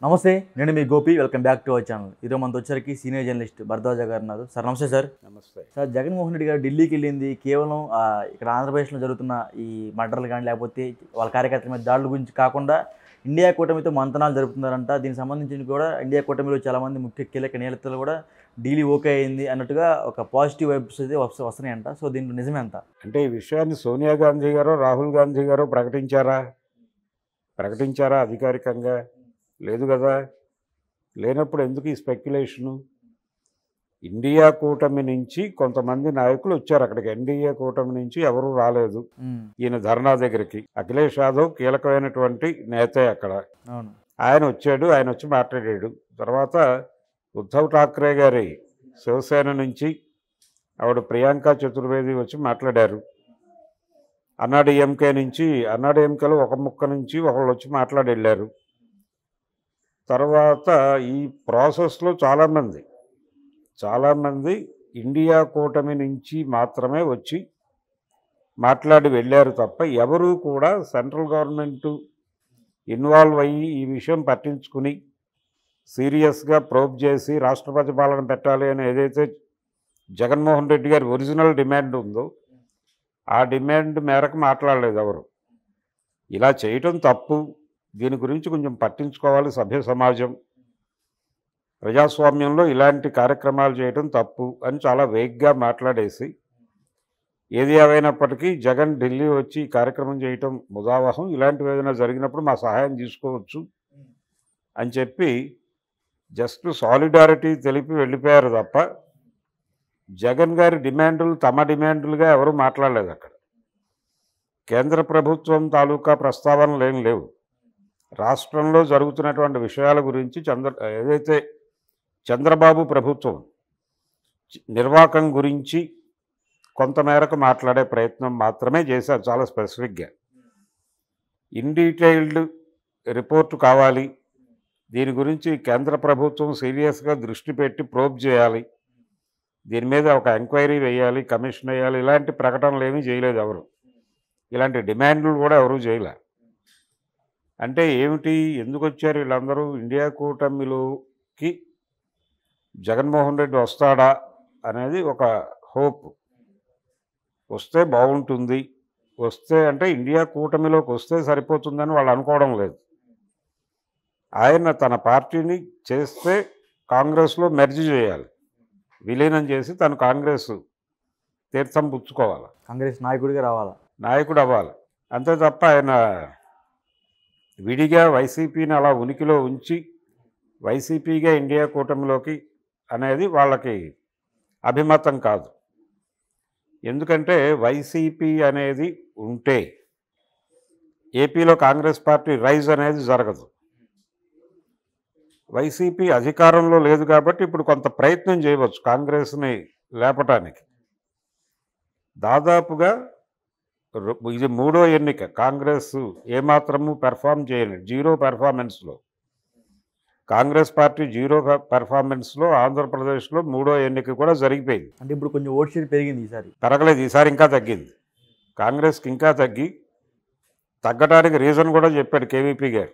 నమస్తే, నేను మీ Gopi. Welcome back to our channel. ఈరోజు మనతో వచ్చరికి సీనియర్ జర్నలిస్ట్ భరద్వాజ గారు ఉన్నారు. సార్ నమస్తే సార్. నమస్తే సార్, జగన్మోహన్ రెడ్డి గారు ఢిల్లీకి వెళ్ళింది కేవలం ఇక్కడ ఆంధ్రప్రదేశ్లో జరుగుతున్న ఈ మర్డర్లు కానీ లేకపోతే వాళ్ళ కార్యకర్తల మీద దాడుల గురించి కాకుండా ఇండియా కూటమితో మంతనాలు జరుపుతున్నారంట. దీనికి సంబంధించి కూడా ఇండియా కూటమిలో చాలామంది ముఖ్య కీలక నేతలు కూడా ఢిల్లీ ఓకే అయింది అన్నట్టుగా ఒక పాజిటివ్ వైబ్స్ అయితే వస్తున్నాయంట. సో దీంట్లో నిజమే అంట. అంటే ఈ విషయాన్ని సోనియా గాంధీ గారు రాహుల్ గాంధీ గారు ప్రకటించారా అధికారికంగా? లేదు కదా. లేనప్పుడు ఎందుకు ఈ స్పెక్యులేషను? ఇండియా కూటమి నుంచి కొంతమంది నాయకులు వచ్చారు అక్కడికి. ఎన్డీఏ కూటమి నుంచి ఎవరూ రాలేదు ఈయన ధర్నా దగ్గరికి. అఖిలేష్ యాదవ్ కీలకమైనటువంటి నేతే అక్కడ. అవును, ఆయన వచ్చాడు, ఆయన వచ్చి మాట్లాడాడు. తర్వాత ఉద్ధవ్ ఠాక్రే గారి శివసేన నుంచి ఆవిడ ప్రియాంక చతుర్వేది వచ్చి మాట్లాడారు. అన్నాడీఎంకేలో ఒక ముక్క నుంచి ఒకళ్ళు వచ్చి మాట్లాడి వెళ్ళారు. తర్వాత ఈ ప్రాసెస్లో చాలామంది ఇండియా కూటమి నుంచి మాత్రమే వచ్చి మాట్లాడి వెళ్ళారు తప్ప ఎవరూ కూడా సెంట్రల్ గవర్నమెంట్ ఇన్వాల్వ్ అయ్యి ఈ విషయం పట్టించుకుని సీరియస్గా ప్రోబ్ చేసి రాష్ట్రపతి పాలన పెట్టాలి అని ఏదైతే జగన్మోహన్ రెడ్డి గారి ఒరిజినల్ డిమాండ్ ఉందో ఆ డిమాండ్ మేరకు మాట్లాడలేదు ఎవరు. ఇలా చేయటం తప్పు. దీని గురించి కొంచెం పట్టించుకోవాలి సభ్య సమాజం. ప్రజాస్వామ్యంలో ఇలాంటి కార్యక్రమాలు చేయటం తప్పు అని చాలా వేగ్గా మాట్లాడేసి, ఏది ఏమైనప్పటికీ జగన్ ఢిల్లీ వచ్చి కార్యక్రమం చేయటం ముదావహం. ఇలాంటివి ఏదైనా జరిగినప్పుడు మా సహాయం తీసుకోవచ్చు అని చెప్పి జస్ట్ సాలిడారిటీ తెలిపి వెళ్ళిపోయారు తప్ప జగన్ గారి డిమాండులు తమ డిమాండులుగా ఎవరు మాట్లాడలేదు అక్కడ. కేంద్ర ప్రభుత్వం తాలూకా ప్రస్తావనలు ఏం లేవు. రాష్ట్రంలో జరుగుతున్నటువంటి విషయాల గురించి ఏదైతే చంద్రబాబు ప్రభుత్వం నిర్వాకం గురించి కొంతమేరకు మాట్లాడే ప్రయత్నం మాత్రమే చేశారు. చాలా స్పెసిఫిక్గా ఇన్ డీటెయిల్డ్ రిపోర్టు కావాలి, దీని గురించి కేంద్ర ప్రభుత్వం సీరియస్గా దృష్టి పెట్టి ప్రోబ్ చేయాలి, దీని మీద ఒక ఎంక్వైరీ వేయాలి, కమిషన్ వేయాలి, ఇలాంటి ప్రకటనలు ఏమీ చేయలేదు ఎవరు. ఇలాంటి డిమాండ్లు కూడా ఎవరూ చేయలే. అంటే ఏమిటి, ఎందుకు వచ్చారు వీళ్ళందరూ? ఇండియా కూటమిలోకి జగన్మోహన్ రెడ్డి వస్తాడా అనేది ఒక హోప్. వస్తే బాగుంటుంది, వస్తే అంటే ఇండియా కూటమిలోకి వస్తే సరిపోతుందని వాళ్ళు అనుకోవడం లేదు. ఆయన తన పార్టీని చేస్తే కాంగ్రెస్లో మెర్జ్ చేయాలి, విలీనం చేసి తను కాంగ్రెస్ తీర్థం పుచ్చుకోవాలి, కాంగ్రెస్ నాయకుడు అవ్వాలి. అంతే తప్ప ఆయన విడిగా వైసీపీని అలా ఉనికిలో ఉంచి వైసీపీగా ఇండియా కూటమిలోకి అనేది వాళ్ళకి అభిమతం కాదు. ఎందుకంటే వైసీపీ అనేది ఉంటే ఏపీలో కాంగ్రెస్ పార్టీ రైజ్ అనేది జరగదు. వైసీపీ అధికారంలో లేదు కాబట్టి ఇప్పుడు కొంత ప్రయత్నం చేయవచ్చు కాంగ్రెస్ని లేపటానికి. దాదాపుగా ఇది మూడో ఎన్నిక. కాంగ్రెస్ ఏమాత్రము పెర్ఫామ్ చేయలేదు, జీరో పెర్ఫార్మెన్స్లో. కాంగ్రెస్ పార్టీ జీరో పెర్ఫార్మెన్స్లో ఆంధ్రప్రదేశ్లో మూడో ఎన్నిక కూడా జరిగిపోయింది. అంటే ఇప్పుడు కొంచెం ఓట్ షేర్ పెరిగింది, పెరగలేదు, ఈసారి ఇంకా తగ్గింది. కాంగ్రెస్కి ఇంకా తగ్గడానికి రీజన్ కూడా చెప్పాడు కేవీపీ గారు.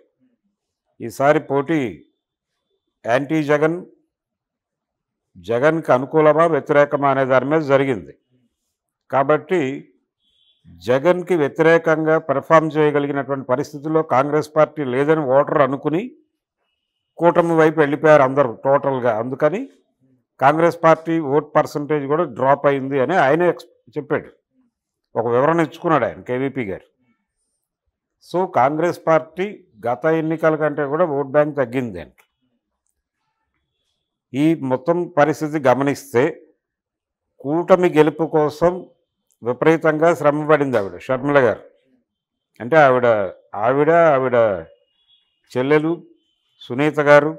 ఈసారి పోటీ యాంటీ జగన్కి అనుకూలమా వ్యతిరేకమా అనే దాని మీద జరిగింది. కాబట్టి జగన్కి వ్యతిరేకంగా పెర్ఫామ్ చేయగలిగినటువంటి పరిస్థితుల్లో కాంగ్రెస్ పార్టీ లేదని ఓటర్ అనుకుని కూటమి వైపు వెళ్ళిపోయారు అందరూ టోటల్గా. అందుకని కాంగ్రెస్ పార్టీ ఓట్ పర్సంటేజ్ కూడా డ్రాప్ అయింది అని ఆయనే చెప్పాడు, ఒక వివరణ ఇచ్చుకున్నాడు ఆయన కేవీపీ గారు. సో కాంగ్రెస్ పార్టీ గత ఎన్నికల కంటే కూడా ఓట్ బ్యాంక్ తగ్గింది దానికి. ఈ మొత్తం పరిస్థితి గమనిస్తే కూటమి గెలుపు కోసం విపరీతంగా శ్రమపడింది ఆవిడ షర్మిల గారు. అంటే ఆవిడ చెల్లెలు సునీత గారు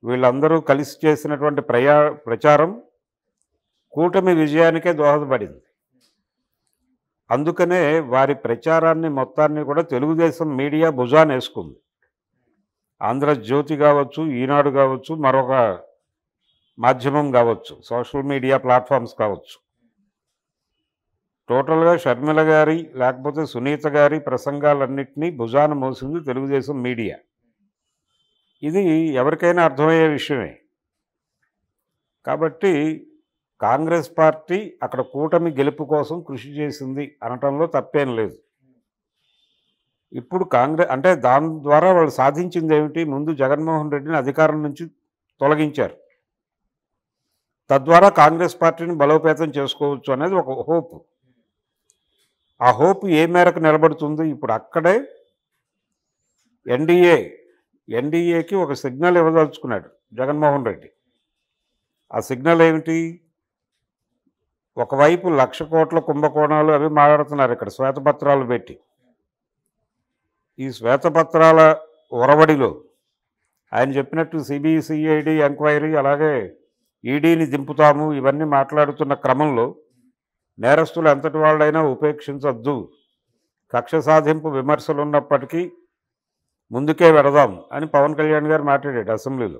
వీళ్ళందరూ కలిసి చేసినటువంటి ప్రచారం కూటమి విజయానికే దోహదపడింది. అందుకనే వారి ప్రచారాన్ని మొత్తాన్ని కూడా తెలుగుదేశం మీడియా భుజాన వేసుకుంది. ఆంధ్రజ్యోతి కావచ్చు, ఈనాడు కావచ్చు, మరొక మాధ్యమం కావచ్చు, సోషల్ మీడియా ప్లాట్ఫామ్స్ కావచ్చు, టోటల్గా షర్మిల గారి లేకపోతే సునీత గారి ప్రసంగాలన్నింటినీ భుజాన మోసింది తెలుగుదేశం మీడియా. ఇది ఎవరికైనా అర్థమయ్యే విషయమే. కాబట్టి కాంగ్రెస్ పార్టీ అక్కడ కూటమి గెలుపు కోసం కృషి చేసింది అనటంలో తప్పేం లేదు. ఇప్పుడు కాంగ్రెస్ అంటే దాని ద్వారా వాళ్ళు సాధించింది ఏమిటి? ముందు జగన్మోహన్ రెడ్డిని అధికారం నుంచి తొలగించారు. తద్వారా కాంగ్రెస్ పార్టీని బలోపేతం చేసుకోవచ్చు అనేది ఒక హోప్. ఆ హోప్ ఏ మేరకు నిలబడుతుంది? ఇప్పుడు అక్కడే ఎన్డీఏకి ఒక సిగ్నల్ ఇవ్వదలుచుకున్నాడు జగన్మోహన్ రెడ్డి. ఆ సిగ్నల్ ఏమిటి? ఒకవైపు 1,00,000 కోట్ల కుంభకోణాలు అవి మాట్లాడుతున్నారు ఇక్కడ శ్వేతపత్రాలు పెట్టి. ఈ శ్వేతపత్రాల ఒరవడిలో ఆయన చెప్పినట్టు సిబిసిఐడి ఎంక్వైరీ అలాగే ఈడీని దింపుతాము ఇవన్నీ మాట్లాడుతున్న క్రమంలో నేరస్తులు ఎంతటి వాళ్ళైనా ఉపేక్షించొద్దు, కక్ష సాధింపు విమర్శలు ఉన్నప్పటికీ ముందుకే వెడదాం అని పవన్ కళ్యాణ్ గారు మాట్లాడాడు అసెంబ్లీలో.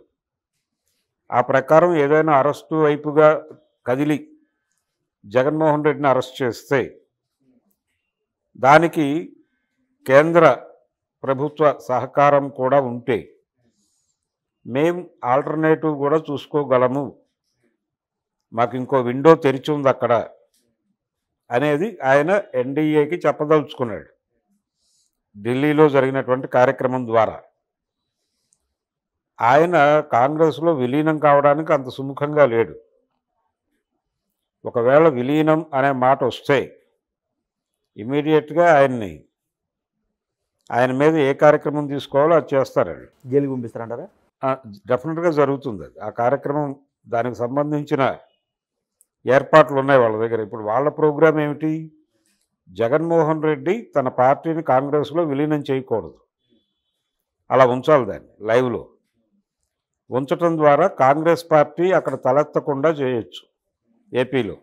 ఆ ప్రకారం ఏదైనా అరెస్టు వైపుగా కదిలి జగన్మోహన్ రెడ్డిని అరెస్ట్ చేస్తే దానికి కేంద్ర ప్రభుత్వ సహకారం కూడా ఉంటే మేం ఆల్టర్నేటివ్ కూడా చూసుకోగలము, మాకు ఇంకో విండో తెరిచి ఉంది అక్కడ అనేది ఆయన ఎన్డీఏకి చెప్పదలుచుకున్నాడు ఢిల్లీలో జరిగినటువంటి కార్యక్రమం ద్వారా. ఆయన కాంగ్రెస్లో విలీనం కావడానికి అంత సుముఖంగా లేడు. ఒకవేళ విలీనం అనే మాట వస్తే ఇమీడియట్గా ఆయన మీద ఏ కార్యక్రమం తీసుకోవాలో అది చేస్తారండి. జైలుకి పంపిస్తారంటారా? డెఫినెట్గా జరుగుతుంది అది. ఆ కార్యక్రమం దానికి సంబంధించిన ఏర్పాట్లు ఉన్నాయి వాళ్ళ దగ్గర. ఇప్పుడు వాళ్ళ ప్రోగ్రాం ఏమిటి? జగన్మోహన్ రెడ్డి తన పార్టీని కాంగ్రెస్లో విలీనం చేయకూడదు, అలా ఉంచాలి దాన్ని లైవ్లో. ఉంచటం ద్వారా కాంగ్రెస్ పార్టీ అక్కడ తలెత్తకుండా చేయొచ్చు. ఏపీలో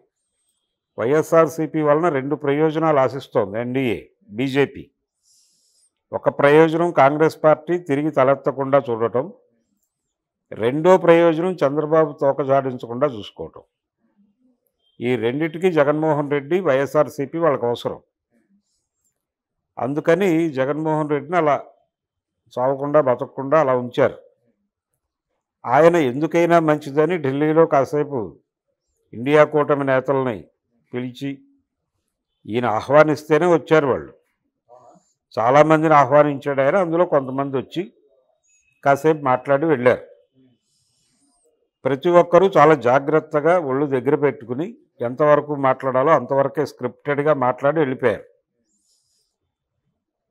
వైఎస్ఆర్సీపీ వలన 2 ప్రయోజనాలు ఆశిస్తోంది ఎన్డీఏ బీజేపీ. ఒక ప్రయోజనం కాంగ్రెస్ పార్టీ తిరిగి తలెత్తకుండా చూడటం, రెండో ప్రయోజనం చంద్రబాబు తోక జాడించకుండా చూసుకోవటం. ఈ రెండిటికి జగన్మోహన్ రెడ్డి వైఎస్ఆర్సీపీ వాళ్ళకి అవసరం. అందుకని జగన్మోహన్ రెడ్డిని అలా చావకుండా బతకకుండా అలా ఉంచారు. ఆయన ఎందుకైనా మంచిదని ఢిల్లీలో కాసేపు ఇండియా కూటమి నేతల్ని పిలిచి ఈయన ఆహ్వానిస్తేనే వచ్చారు వాళ్ళు. చాలామందిని ఆహ్వానించాడు ఆయన. అందులో కొంతమంది వచ్చి కాసేపు మాట్లాడి వెళ్ళారు. ప్రతి ఒక్కరూ చాలా జాగ్రత్తగా ఒళ్ళు దగ్గర పెట్టుకుని ఎంతవరకు మాట్లాడాలో అంతవరకే స్క్రిప్టెడ్గా మాట్లాడి వెళ్ళిపోయారు.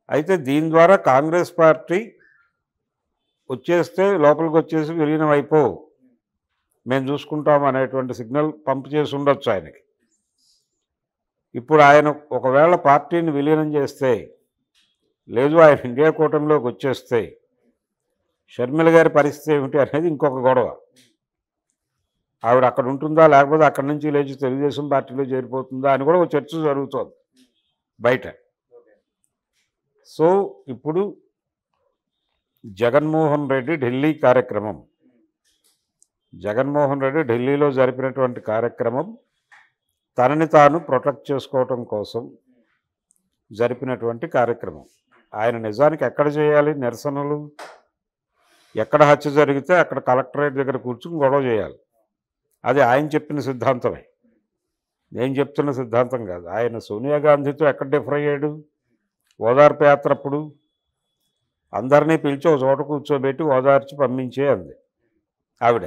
అయితే దీని ద్వారా కాంగ్రెస్ పార్టీ వచ్చేస్తే లోపలికి వచ్చేసి విలీనం అయిపో, మేము చూసుకుంటాం అనేటువంటి సిగ్నల్ పంపు చేసి ఉండొచ్చు ఆయనకి. ఇప్పుడు ఆయన ఒకవేళ పార్టీని విలీనం చేస్తే, లేదు ఆయన ఇండియా కూటమిలోకి వచ్చేస్తే షర్మిల గారి పరిస్థితి ఏమిటి అనేది ఇంకొక గొడవ. ఆవిడ అక్కడ ఉంటుందా, లేకపోతే అక్కడి నుంచి లేచి తెలుగుదేశం పార్టీలో చేరిపోతుందా అని కూడా ఒక చర్చ జరుగుతోంది బయట. సో ఇప్పుడు జగన్మోహన్ రెడ్డి ఢిల్లీ కార్యక్రమం, జగన్మోహన్ రెడ్డి ఢిల్లీలో జరిపినటువంటి కార్యక్రమం తనని తాను ప్రొటెక్ట్ చేసుకోవటం కోసం జరిపినటువంటి కార్యక్రమం. ఆయన నిజానికి ఎక్కడ చేయాలి నిరసనలు? ఎక్కడ హత్య జరిగితే అక్కడ కలెక్టరేట్ దగ్గర కూర్చుని గొడవ చేయాలి. అది ఆయన చెప్పిన సిద్ధాంతమే, నేను చెప్తున్న సిద్ధాంతం కాదు. ఆయన సోనియా గాంధీతో ఎక్కడ డిఫర్ అయ్యాడు? ఓదార్పు యాత్ర అప్పుడు అందరినీ పిలిచి ఒక చోట కూర్చోబెట్టి ఓదార్చి పంపించే అంది ఆవిడ.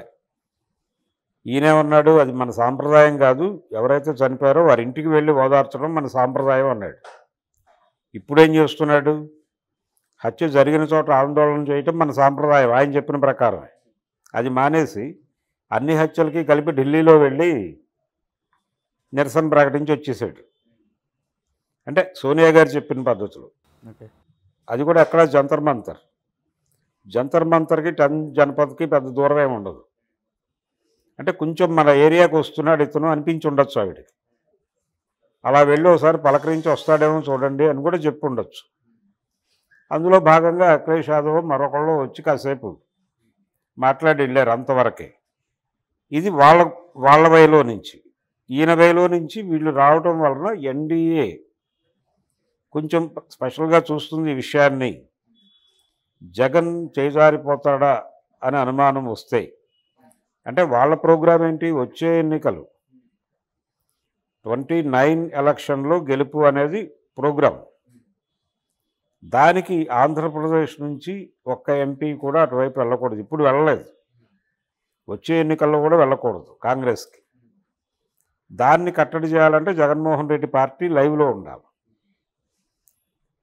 ఈయనేమన్నాడు, అది మన సాంప్రదాయం కాదు, ఎవరైతే చనిపోయారో వారి ఇంటికి వెళ్ళి ఓదార్చడం మన సాంప్రదాయం అన్నాడు. ఇప్పుడేం చేస్తున్నాడు? హత్య జరిగిన చోట ఆందోళన చేయటం మన సాంప్రదాయం ఆయన చెప్పిన ప్రకారమే. అది మానేసి అన్ని హత్యలకి కలిపి ఢిల్లీలో వెళ్ళి నిరసన ప్రకటించి వచ్చేసాడు. అంటే సోనియా గారు చెప్పిన పద్ధతులు. అది కూడా ఎక్కడ జంతర్ మంతర్కి 10 జనపథ్కి పెద్ద దూరం ఏమి ఉండదు. అంటే కొంచెం మన ఏరియాకి వస్తున్నాడు ఇతను అనిపించి ఉండొచ్చు ఆవిడకి. అలా వెళ్ళి ఒకసారి పలకరించి వస్తాడేమో చూడండి అని కూడా చెప్పి ఉండొచ్చు. అందులో భాగంగా అఖిలేష్ యాదవ్ మరొకళ్ళు వచ్చి కాసేపు మాట్లాడి వెళ్ళారు, అంతవరకే. ఇది వాళ్ళ వేలో నుంచి. ఈయన వేలో నుంచి వీళ్ళు రావటం వలన ఎన్డీఏ కొంచెం స్పెషల్గా చూస్తుంది ఈ విషయాన్ని. జగన్ చేజారిపోతాడా అని అనుమానం వస్తే, అంటే వాళ్ళ ప్రోగ్రాం ఏంటి, వచ్చే ఎన్నికలు 29 ఎలక్షన్లో గెలుపు అనేది ప్రోగ్రాం. దానికి ఆంధ్రప్రదేశ్ నుంచి ఒక్క ఎంపీ కూడా అటువైపు వెళ్ళకూడదు. ఇప్పుడు వెళ్ళలేదు, వచ్చే ఎన్నికల్లో కూడా వెళ్ళకూడదు కాంగ్రెస్కి. దాన్ని కట్టడి చేయాలంటే జగన్మోహన్ రెడ్డి పార్టీ లైవ్లో ఉండాలి.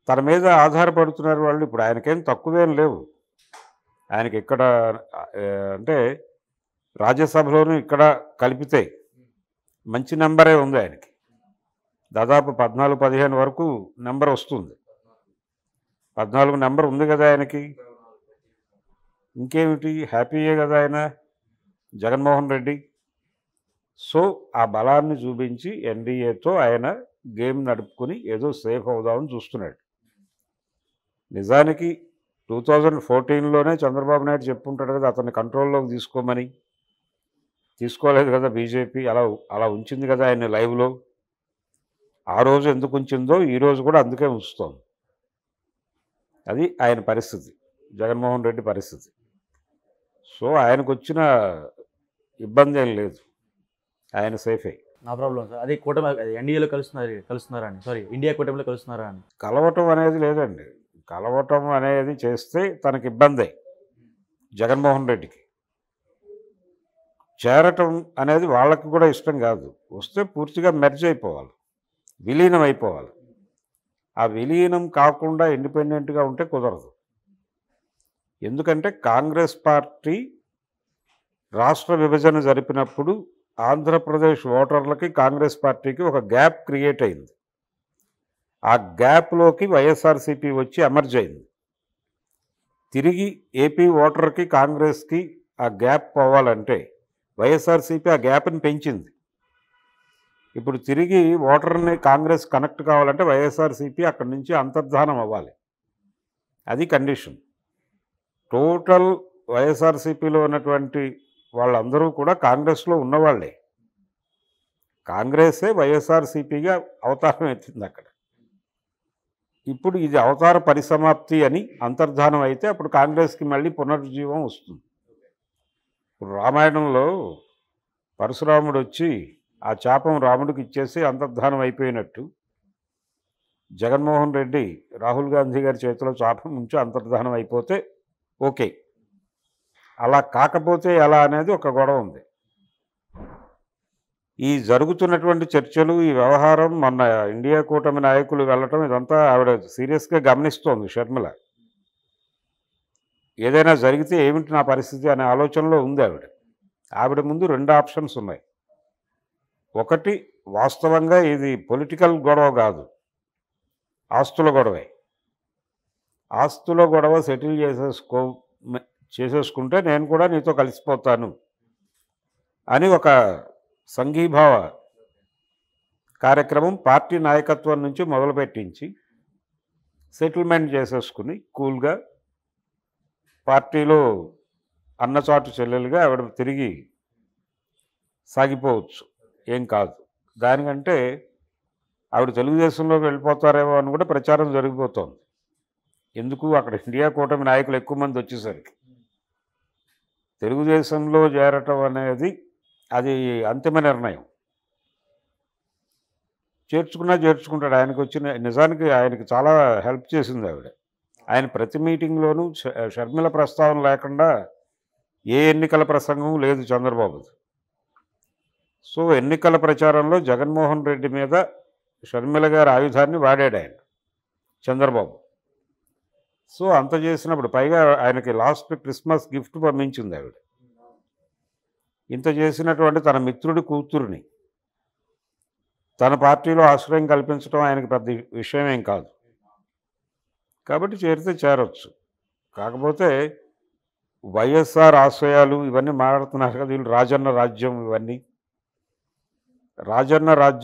తన మీద ఆధారపడుతున్నారు వాళ్ళు. ఇప్పుడు ఆయనకేం తక్కువేం లేవు. ఆయనకి ఇక్కడ అంటే రాజ్యసభలోనూ ఇక్కడ కలిపితే మంచి నెంబరే ఉంది ఆయనకి. దాదాపు 14-15 వరకు నెంబర్ వస్తుంది. 14 నెంబర్ ఉంది కదా ఆయనకి. ఇంకేమిటి, హ్యాపీయే కదా ఆయన జగన్మోహన్ రెడ్డి. సో ఆ బలాన్ని చూపించి ఎన్డీఏతో ఆయన గేమ్ నడుపుకొని ఏదో సేఫ్ అవుదామని చూస్తున్నాడు. నిజానికి 2014లోనే చంద్రబాబు నాయుడు చెప్పుంటాడు కదా అతన్ని కంట్రోల్లోకి తీసుకోమని. తీసుకోలేదు కదా బీజేపీ, అలా ఉంచింది కదా ఆయన లైవ్లో. ఆ రోజు ఎందుకు ఉంచిందో ఈరోజు కూడా అందుకే ఉంచుతోంది. అది ఆయన పరిస్థితి, జగన్మోహన్ రెడ్డి పరిస్థితి. సో ఆయనకు వచ్చిన ఇబ్బంది ఏం లేదు, ఆయన సేఫే. నా ప్రాబ్లం సార్ అది కూటమి ఎన్డీఏలో కలుస్తున్నారా అని, సారీ ఇండియా కూటమిలో కలుస్తున్నారా అని. కలవటం అనేది లేదండి. కలవటం అనేది చేస్తే తనకి ఇబ్బందే జగన్మోహన్ రెడ్డికి. చేరటం అనేది వాళ్ళకి కూడా ఇష్టం కాదు. వస్తే పూర్తిగా మెర్జ్ అయిపోవాలి, విలీనం అయిపోవాలి. ఆ విలీనం కాకుండా ఇండిపెండెంట్గా ఉంటే కుదరదు. ఎందుకంటే కాంగ్రెస్ పార్టీ రాష్ట్ర విభజన జరిపినప్పుడు ఆంధ్రప్రదేశ్ ఓటర్లకి కాంగ్రెస్ పార్టీకి ఒక గ్యాప్ క్రియేట్ అయింది. ఆ గ్యాప్లోకి వైఎస్ఆర్సీపీ వచ్చి ఎమర్జ్ అయింది. తిరిగి ఏపీ ఓటర్కి కాంగ్రెస్కి ఆ గ్యాప్ పోవాలంటే వైఎస్ఆర్సీపీ ఆ గ్యాప్ని పెంచింది. ఇప్పుడు తిరిగి ఓటర్ని కాంగ్రెస్ కనెక్ట్ కావాలంటే వైఎస్ఆర్సీపీ అక్కడి నుంచి అంతర్ధానం అవ్వాలి. అది కండిషన్. టోటల్ వైఎస్ఆర్సీపీలో ఉన్నటువంటి వాళ్ళందరూ కూడా కాంగ్రెస్లో ఉన్నవాళ్లే. కాంగ్రెసే వైఎస్ఆర్సీపీగా అవతారం ఎత్తింది అక్కడ. ఇప్పుడు ఇది అవతార పరిసమాప్తి అని అంతర్ధానం అయితే అప్పుడు కాంగ్రెస్కి మళ్ళీ పునరుజ్జీవం వస్తుంది. ఇప్పుడు రామాయణంలో పరశురాముడు వచ్చి ఆ చాపం రాముడికి ఇచ్చేసి అంతర్ధానం అయిపోయినట్టు జగన్మోహన్ రెడ్డి రాహుల్ గాంధీ గారి చేతిలో చాపం ఉంచి అంతర్ధానం అయిపోతే ఓకే. అలా కాకపోతే ఎలా అనేది ఒక గొడవ ఉంది. ఈ జరుగుతున్నటువంటి చర్చలు, ఈ వ్యవహారం, మొన్న ఇండియా కూటమి నాయకులు వెళ్ళటం, ఇదంతా ఆవిడ సీరియస్గా గమనిస్తోంది షర్మిల. ఏదైనా జరిగితే ఏమిటి నా పరిస్థితి అనే ఆలోచనలో ఉంది ఆవిడ. ఆవిడ ముందు 2 ఆప్షన్స్ ఉన్నాయి. ఒకటి, వాస్తవంగా ఇది పొలిటికల్ గొడవ కాదు, ఆస్తుల గొడవే. ఆస్తుల గొడవ సెటిల్ చేసేసుకుంటే నేను కూడా నీతో కలిసిపోతాను అని ఒక సంఘీభావ కార్యక్రమం పార్టీ నాయకత్వం నుంచి మొదలుపెట్టించి సెటిల్మెంట్ చేసేసుకుని కూల్గా పార్టీలో అన్నచాటు చెల్లెలుగా ఆవిడ తిరిగి సాగిపోవచ్చు, ఏం కాదు. దానికంటే ఆవిడ తెలుగుదేశంలోకి వెళ్ళిపోతారేమో అని కూడా ప్రచారం జరిగిపోతుంది. ఎందుకు, అక్కడ ఇండియా కూటమి నాయకులు ఎక్కువ మంది వచ్చేసరికి తెలుగుదేశంలో చేరటం అనేది అది అంతిమ నిర్ణయం. చేర్చుకుంటాడు. ఆయనకు వచ్చిన నిజానికి ఆయనకి చాలా హెల్ప్ చేసింది ఆవిడ. ఆయన ప్రతి మీటింగ్లోనూ షర్మిల ప్రస్తావన లేకుండా ఏ ఎన్నికల ప్రసంగం లేదు చంద్రబాబుది. సో ఎన్నికల ప్రచారంలో జగన్మోహన్ రెడ్డి మీద షర్మిల గారి ఆయుధాన్ని వాడాడు ఆయన చంద్రబాబు. సో అంత చేసినప్పుడు పైగా ఆయనకి లాస్ట్ క్రిస్మస్ గిఫ్ట్ పంపించింది ఆవిడ. ఇంత చేసినటువంటి తన మిత్రుడి కూతురుని తన పార్టీలో ఆశ్రయం కల్పించడం ఆయనకి పెద్ద విషయం ఏం కాదు. కాబట్టి చేరితే చేరొచ్చు. కాకపోతే వైఎస్ఆర్ ఆశయాలు ఇవన్నీ మాట్లాడుతున్నారు కదా వీళ్ళు, రాజన్న రాజ్యం, ఇవన్నీ రాజన్న రాజ్యం